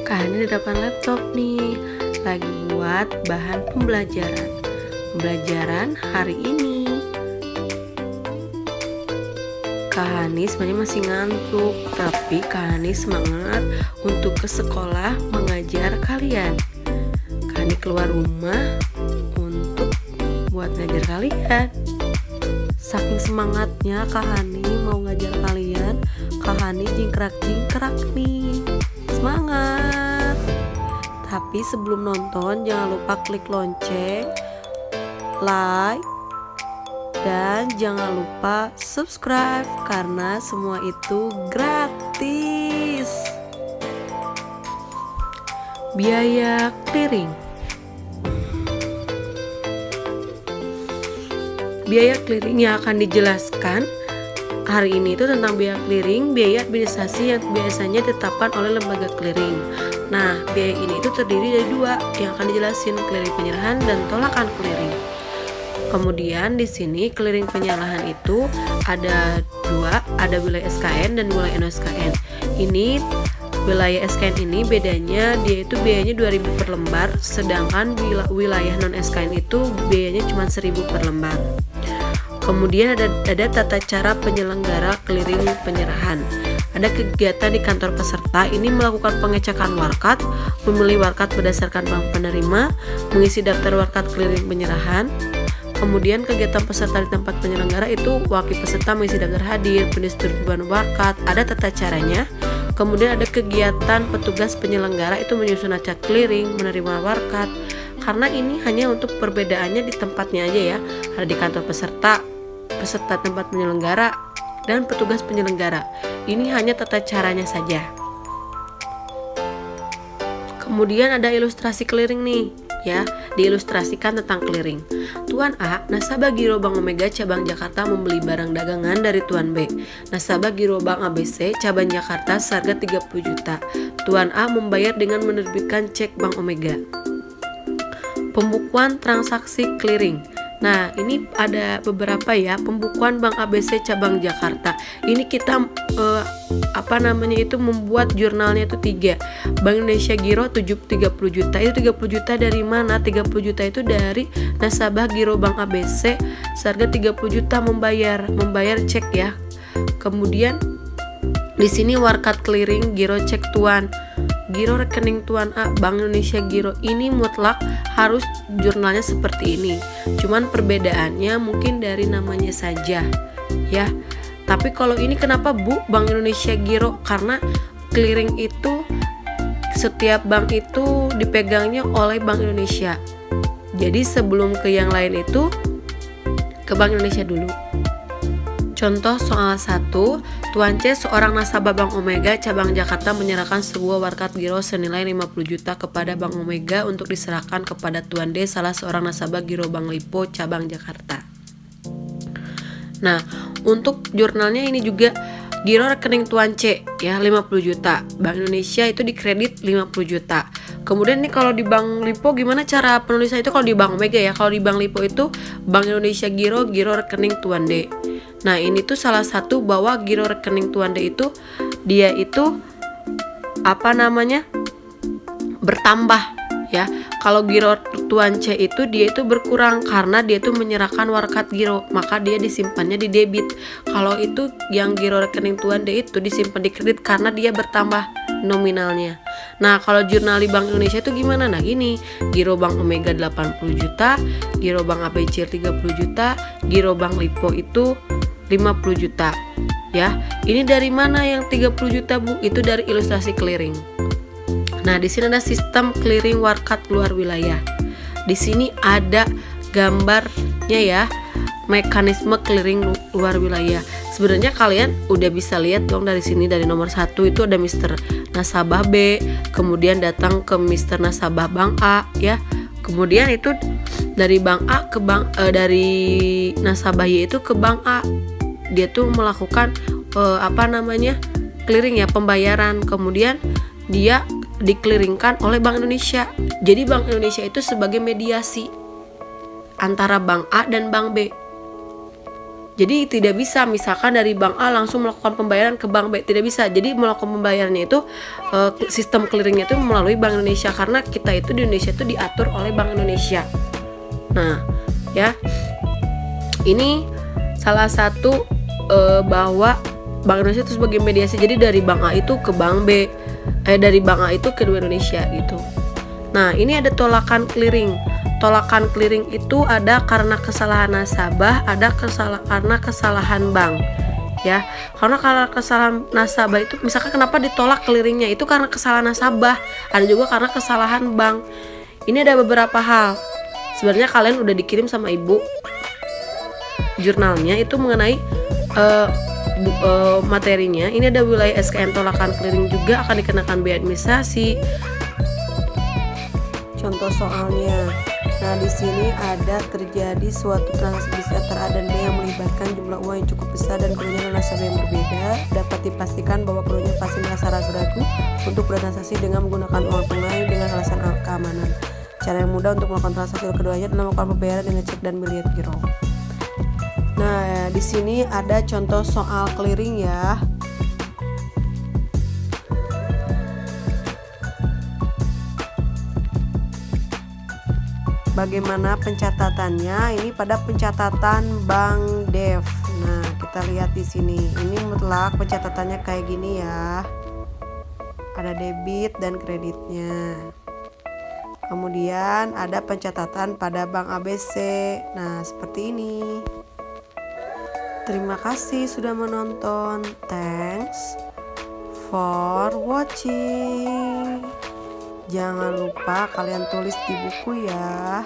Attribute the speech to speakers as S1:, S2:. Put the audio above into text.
S1: Kak Hani di depan laptop nih, lagi buat bahan pembelajaran. Pembelajaran hari ini. Kak Hani sebenarnya masih ngantuk, tapi Kak Hani semangat untuk ke sekolah mengajar kalian. Kak Hani keluar rumah untuk buat ngajar kalian. Saking semangatnya Kak Hani mau ngajar kalian, Kak Hani jingkrak-jingkrak nih. Semangat. Tapi sebelum nonton jangan lupa klik lonceng, like, dan jangan lupa subscribe karena semua itu gratis. Biaya clearing. Biaya clearing yang akan dijelaskan hari ini itu tentang biaya clearing, biaya administrasi yang biasanya ditetapkan oleh lembaga clearing. Nah, biaya ini itu terdiri dari dua yang akan dijelasin, clearing penyerahan dan tolakan clearing. Kemudian di sini clearing penyerahan itu ada dua, ada wilayah SKN dan wilayah non-SKN. Ini wilayah SKN ini bedanya dia itu biayanya 2.000 per lembar, sedangkan wilayah non-SKN itu biayanya cuma 1.000 per lembar. Kemudian ada tata cara penyelenggara clearing penyerahan. Ada kegiatan di kantor peserta, ini melakukan pengecekan warkat, memilih warkat berdasarkan bank penerima, mengisi daftar warkat clearing penyerahan. Kemudian kegiatan peserta di tempat penyelenggara itu wakil peserta mengisi daftar hadir, pendistribusian warkat, ada tata caranya. Kemudian ada kegiatan petugas penyelenggara itu menyusun acara clearing, menerima warkat. Karena ini hanya untuk perbedaannya di tempatnya aja ya. Ada di kantor peserta tempat penyelenggara, dan petugas penyelenggara. Ini hanya tata caranya saja. Kemudian ada ilustrasi clearing nih, ya, diilustrasikan tentang clearing. Tuan A, nasabah Giro Bank Omega cabang Jakarta membeli barang dagangan dari Tuan B. Nasabah Giro Bank ABC cabang Jakarta seharga 30 juta. Tuan A membayar dengan menerbitkan cek Bank Omega. Pembukuan transaksi clearing. Nah, ini ada beberapa ya, pembukuan Bank ABC cabang Jakarta. Ini kita membuat jurnalnya itu 3. Bank Indonesia Giro 30 juta. Itu 30 juta dari mana? 30 juta itu dari nasabah Giro Bank ABC seharga 30 juta membayar cek ya. Kemudian di sini warkat clearing Giro cek Tuan, Giro rekening Tuan A, Bank Indonesia Giro. Ini mutlak harus jurnalnya seperti ini. Cuman perbedaannya mungkin dari namanya saja ya. Tapi kalau ini kenapa Bu Bank Indonesia Giro? Karena clearing itu setiap bank itu dipegangnya oleh Bank Indonesia. Jadi sebelum ke yang lain itu ke Bank Indonesia dulu. Contoh soal 1, Tuan C seorang nasabah Bank Omega cabang Jakarta menyerahkan sebuah warkat giro senilai 50 juta kepada Bank Omega untuk diserahkan kepada Tuan D, salah seorang nasabah Giro Bank Lipo cabang Jakarta. Nah, untuk jurnalnya ini juga giro rekening Tuan C ya 50 juta. Bank Indonesia itu dikredit 50 juta. Kemudian nih kalau di Bank Lipo gimana cara penulisan itu? Kalau di Bank Omega ya, kalau di Bank Lipo itu Bank Indonesia giro rekening Tuan D. Nah, ini tuh salah satu bahwa giro rekening Tuan D itu dia itu bertambah ya. Kalau giro Tuan C itu dia itu berkurang karena dia itu menyerahkan warkat giro, maka dia disimpannya di debit. Kalau itu yang giro rekening Tuan D itu disimpan di kredit karena dia bertambah nominalnya. Nah, kalau jurnal di Bank Indonesia itu gimana? Nah, gini, Giro Bank Omega 80 juta, Giro Bank ABC 30 juta, Giro Bank Lipo itu 50 juta. Ya, ini dari mana yang 30 juta, Bu? Itu dari ilustrasi clearing. Nah, di sini ada sistem clearing warkat luar wilayah. Di sini ada gambarnya ya, mekanisme clearing luar wilayah. Sebenarnya kalian udah bisa lihat dong dari sini, dari nomor 1 itu ada Mister Nasabah B, kemudian datang ke Mister Nasabah Bank A ya. Kemudian itu dari Bank A ke dari nasabah Y itu ke Bank A. Dia tuh melakukan clearing ya, pembayaran. Kemudian dia dikliringkan oleh Bank Indonesia. Jadi Bank Indonesia itu sebagai mediasi antara Bank A dan Bank B. Jadi tidak bisa misalkan dari bank A langsung melakukan pembayaran ke bank B, tidak bisa. Jadi melakukan pembayarannya itu sistem clearingnya itu melalui Bank Indonesia, karena kita itu di Indonesia itu diatur oleh Bank Indonesia. Nah, ya. Ini salah satu bahwa Bank Indonesia itu sebagai mediasi. Jadi dari bank A itu ke bank B, dari bank A itu ke Bank Indonesia gitu. Nah, ini ada tolakan clearing. Tolakan clearing itu ada karena kesalahan nasabah, ada karena kesalahan bank. Ya, karena kesalahan nasabah itu misalkan kenapa ditolak clearingnya itu karena kesalahan nasabah, ada juga karena kesalahan bank. Ini ada beberapa hal. Sebenarnya kalian udah dikirim sama ibu jurnalnya itu mengenai materinya. Ini ada wilayah SKN tolakan clearing juga akan dikenakan biaya administrasi. Contoh soalnya. Nah, di sini ada terjadi suatu transaksi antara A dan B yang melibatkan jumlah uang yang cukup besar dan keduanya nasabah yang berbeda. Dapat dipastikan bahwa keduanya pasti merasa ragu-ragu untuk bertransaksi dengan menggunakan uang tunai dengan alasan keamanan. Cara yang mudah untuk melakukan transaksi keduanya adalah melakukan pembayaran dengan cek dan miliar giro. Nah, di sini ada contoh soal clearing ya. Bagaimana pencatatannya? Ini pada pencatatan Bank Dev. Nah, kita lihat di sini. Ini mutlak pencatatannya kayak gini ya. Ada debit dan kreditnya. Kemudian ada pencatatan pada Bank ABC. Nah, seperti ini. Terima kasih sudah menonton. Thanks for watching. Jangan lupa kalian tulis di buku ya.